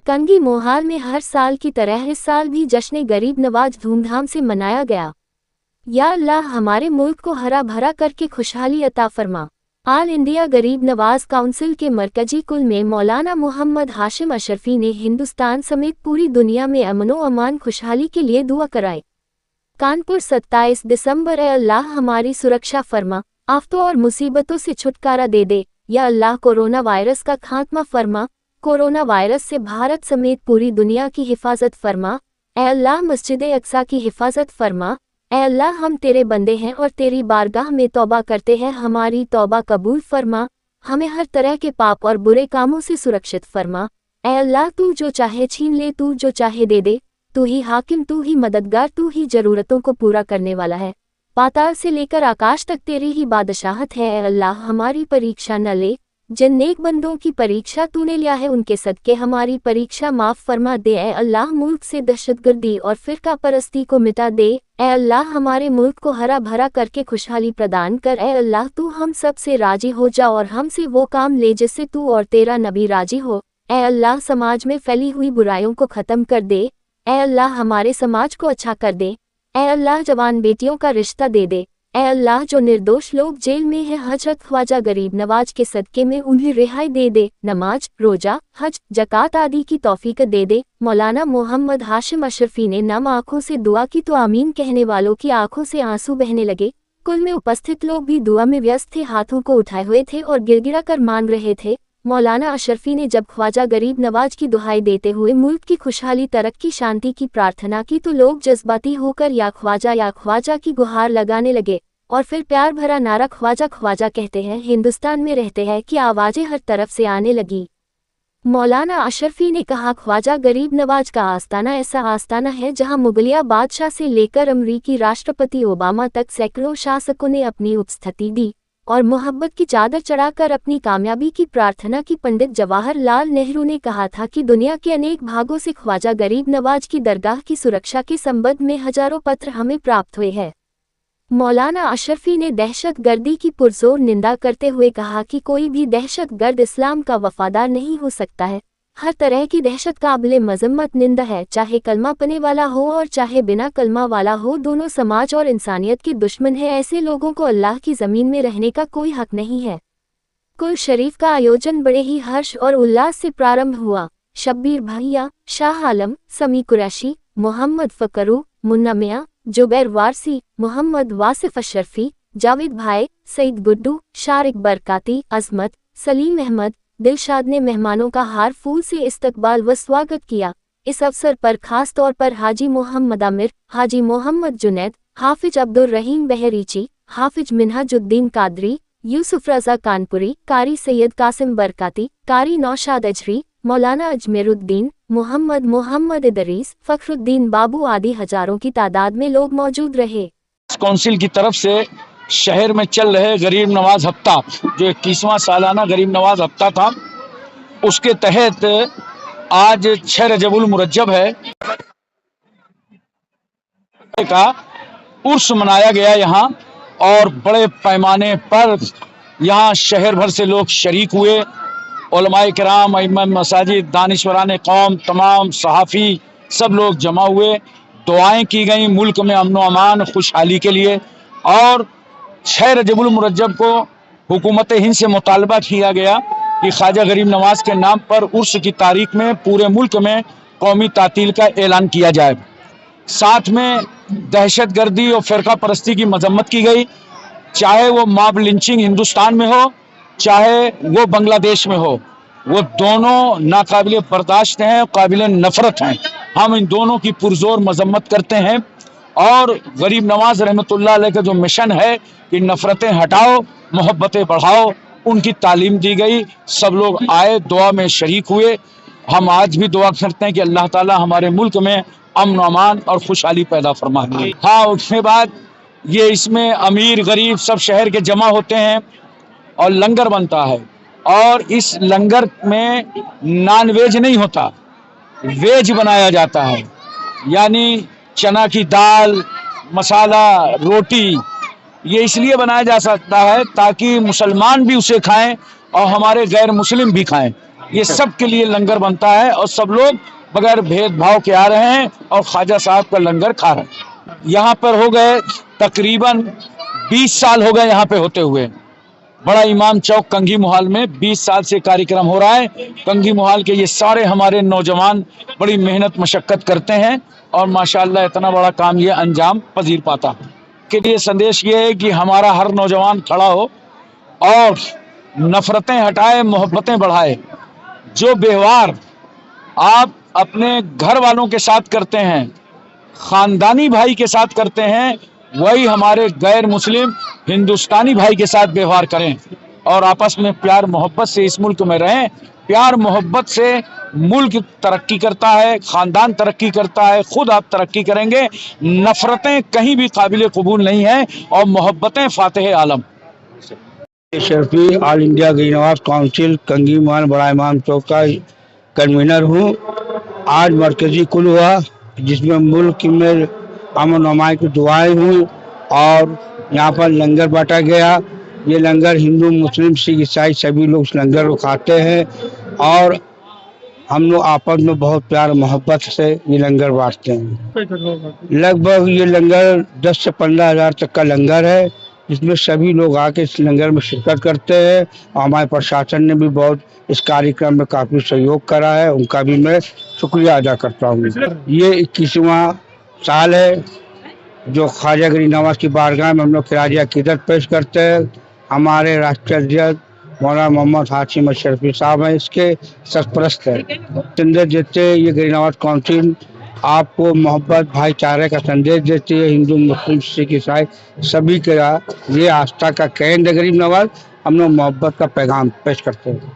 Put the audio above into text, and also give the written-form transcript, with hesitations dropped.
कंगी मोहाल में हर साल की तरह इस साल भी जश्न गरीब नवाज धूमधाम से मनाया गया। या अल्लाह हमारे मुल्क को हरा भरा करके खुशहाली अता फरमा। ऑल इंडिया गरीब नवाज काउंसिल के मरकजी कुल में मौलाना मोहम्मद हाशिम अशरफी ने हिंदुस्तान समेत पूरी दुनिया में अमनो अमान खुशहाली के लिए दुआ कराई। कानपुर 27 दिसंबर। अल्लाह हमारी सुरक्षा फरमा, आफतों और मुसीबतों से छुटकारा दे दे। या अल्लाह कोरोना वायरस का खात्मा फरमा, कोरोना वायरस से भारत समेत पूरी दुनिया की हिफाजत फरमा। ए अल्लाह मस्जिद अक्सा की हिफाजत फरमा। ए अल्लाह हम तेरे बंदे हैं और तेरी बारगाह में तौबा करते हैं, हमारी तौबा कबूल फरमा। हमें हर तरह के पाप और बुरे कामों से सुरक्षित फरमा। ए अल्लाह तू जो चाहे छीन ले, तू जो चाहे दे दे। तू ही हाकिम, तू ही मददगार, तू ही जरूरतों को पूरा करने वाला है। पाताल से लेकर आकाश तक तेरी ही बादशाहत है। ए अल्लाह हमारी परीक्षा न ले, जिन नेक बंदों की परीक्षा तूने लिया है उनके सदके हमारी परीक्षा माफ फरमा दे। ए अल्लाह मुल्क से दहशतगर्दी और फिरका परस्ती को मिटा दे। ए अल्लाह हमारे मुल्क को हरा भरा करके खुशहाली प्रदान कर। ए अल्लाह तू हम सब से राजी हो जा और हमसे वो काम ले जिससे तू और तेरा नबी राजी हो। ए अल्लाह समाज में फैली हुई बुराइयों को ख़त्म कर दे। ए अल्लाह हमारे समाज को अच्छा कर दे। ए अल्लाह जवान बेटियों का रिश्ता दे दे। ए अल्लाह जो निर्दोष लोग जेल में हैं हजरत ख्वाजा गरीब नवाज के सदके में उन्हें रिहाई दे दे। नमाज, रोजा, हज, जकात आदि की तौफीक दे दे। मौलाना मोहम्मद हाशिम अशरफी ने नम आँखों से दुआ की तो आमीन कहने वालों की आंखों से आंसू बहने लगे। कुल में उपस्थित लोग भी दुआ में व्यस्त थे, हाथों को उठाए हुए थे और गिड़गिड़ा कर मांग रहे थे। मौलाना अशरफी ने जब ख्वाजा गरीब नवाज की दुहाई देते हुए मुल्क की खुशहाली, तरक्की, शांति की प्रार्थना की तो लोग जज्बाती होकर या ख्वाजा की गुहार लगाने लगे और फिर प्यार भरा नारा ख्वाजा ख्वाजा कहते हैं हिंदुस्तान में रहते हैं कि आवाज़ें हर तरफ से आने लगी। मौलाना अशरफी ने कहा, ख्वाजा गरीब नवाज का आस्ताना ऐसा आस्ताना है जहां मुगलिया बादशाह से लेकर अमरीकी राष्ट्रपति ओबामा तक सैकड़ों शासकों ने अपनी उपस्थिति दी और मोहब्बत की चादर चढ़ाकर अपनी कामयाबी की प्रार्थना की। पंडित जवाहरलाल नेहरू ने कहा था कि दुनिया के अनेक भागों से ख्वाजा गरीब नवाज की दरगाह की सुरक्षा के संबंध में हजारों पत्र हमें प्राप्त हुए हैं। मौलाना अशरफी ने दहशत गर्दी की पुरजोर निंदा करते हुए कहा कि कोई भी दहशत गर्द इस्लाम का वफादार नहीं हो सकता है। हर तरह की दहशत काबिले मजम्मत निंदा है, चाहे कलमा पने वाला हो और चाहे बिना कलमा वाला हो, दोनों समाज और इंसानियत के दुश्मन है। ऐसे लोगों को अल्लाह की ज़मीन में रहने का कोई हक नहीं है। कुल शरीफ का आयोजन बड़े ही हर्ष और उल्लास से प्रारंभ हुआ। शब्बीर भैया, शाह आलम, समी कुरैशी, मोहम्मद फकरू, मुन्ना मियां, जुबैर वारसी, मोहम्मद वासिफ अशरफी, जावेद भाई, सईद गुड्डू, शारिक बरकाती, अजमत, सलीम अहमद, दिलशाद ने मेहमानों का हार फूल से इस्तकबाल व स्वागत किया। इस अवसर पर खास तौर पर हाजी मोहम्मद आमिर, हाजी मोहम्मद जुनैद, हाफिज अब्दुल रहीम बहरीची, हाफिज मिन्हाजुद्दीन कादरी, यूसुफ रजा कानपुरी, कारी सैयद कासिम बरकाती, कारी नौशाद अजहरी, मौलाना अजमेरुद्दीन, मोहम्मद इदरीस, फखरुद्दीन बाबू आदि हजारों की तादाद में लोग मौजूद रहे। काउंसिल की तरफ से शहर में चल रहे गरीब नवाज हफ्ता, जो 21वां सालाना गरीब नवाज हफ्ता था, उसके तहत आज 6 रजबुल मुरज्जब है का उर्स मनाया गया यहाँ और बड़े पैमाने पर यहाँ शहर भर से लोग शरीक हुए। उलमाए किराम, इमाम मसाजिद, दानिशवरान कौम, तमाम सहाफ़ी सब लोग जमा हुए। दुआएं की गई मुल्क में अमन व अमान खुशहाली के लिए और 6 रजबुल मुरज्जब को हुकूमत हिंद से मुतालबा किया गया कि ख्वाजा गरीब नवाज के नाम पर उर्स की तारीख में पूरे मुल्क में कौमी तातील का ऐलान किया जाए। साथ में दहशत गर्दी और फ़िरका परस्ती की मजम्मत की गई, चाहे वो मॉब लिंचिंग हिंदुस्तान में हो चाहे वो बांग्लादेश में हो, वो दोनों नाकाबिले बर्दाश्त हैं, काबिल नफ़रत हैं। हम इन दोनों की पुरजोर मजम्मत करते हैं और गरीब नवाज रहमतुल्लाह अलैह का जो मिशन है कि नफ़रतें हटाओ, मोहब्बतें बढ़ाओ, उनकी तालीम दी गई। सब लोग आए, दुआ में शरीक हुए। हम आज भी दुआ करते हैं कि अल्लाह ताला हमारे मुल्क में अमन अमान और खुशहाली पैदा फरमाए। हाँ, उसके बाद ये इसमें अमीर गरीब सब शहर के जमा होते हैं और लंगर बनता है और इस लंगर में नॉन वेज नहीं होता, वेज बनाया जाता है, यानी चना की दाल, मसाला, रोटी। ये इसलिए बनाया जा सकता है ताकि मुसलमान भी उसे खाएं और हमारे गैर मुस्लिम भी खाएं। ये सब के लिए लंगर बनता है और सब लोग बगैर भेदभाव के आ रहे हैं और ख्वाजा साहब का लंगर खा रहे हैं। यहाँ पर हो गए तकरीबन 20 साल हो गए यहाँ पे होते हुए। बड़ा इमाम चौक कंघी मोहाल में 20 साल से कार्यक्रम हो रहा है। कंघी मोहाल के ये सारे हमारे नौजवान बड़ी मेहनत मशक्कत करते हैं और माशाल्लाह इतना बड़ा काम ये अंजाम पजीर पाता है। के लिए संदेश ये है कि हमारा हर नौजवान खड़ा हो और नफरतें हटाए, मोहब्बतें बढ़ाए। जो व्यवहार आप अपने घर वालों के साथ करते हैं, खानदानी भाई के साथ करते हैं, वही हमारे गैर मुस्लिम हिंदुस्तानी भाई के साथ व्यवहार करें और आपस में प्यार मोहब्बत से इस मुल्क में रहें। प्यार मोहब्बत से मुल्क तरक्की करता है, खानदान तरक्की करता है, खुद आप तरक्की करेंगे। नफरतें कहीं भी काबिल कबूल नहीं है और मोहब्बतें फातेह आलम। शर्फी ऑल इंडिया गरीब नवाज काउंसिल कंघी मोहाल बड़ा इमाम चौक का कन्वीनर हूँ। आज मरकजी कुल हुआ जिसमें मुल्क में अमन अमान की दुआएं हुई और यहाँ पर लंगर बांटा गया। ये लंगर हिंदू मुस्लिम सिख ईसाई सभी लोग इस लंगर को खाते हैं और हम लोग आपस में बहुत प्यार मोहब्बत से ये लंगर बांटते हैं। लगभग ये लंगर 10 से 15 हज़ार तक का लंगर है, जिसमें सभी लोग आके इस लंगर में शिरकत करते हैं और हमारे प्रशासन ने भी बहुत इस कार्यक्रम में काफ़ी सहयोग करा है, उनका भी मैं शुक्रिया अदा करता हूँ। ये 21वां साल है जो ख्वाजा गरीब नवाज की बारगाह में हम लोग खिराज अकीदत पेश करते हैं। हमारे राष्ट्रीय अध्यक्ष मौलाना मोहम्मद हाशिम अशरफी साहब हैं, इसके सरपरस्त हैं। संदेश देते ये गरीब नवाज काउंसिल आपको मोहब्बत भाईचारे का संदेश देती है। हिंदू मुस्लिम सिख ईसाई सभी का ये आस्था का केंद्र गरीब नवाज, हम लोग मोहब्बत का पैगाम पेश करते हैं।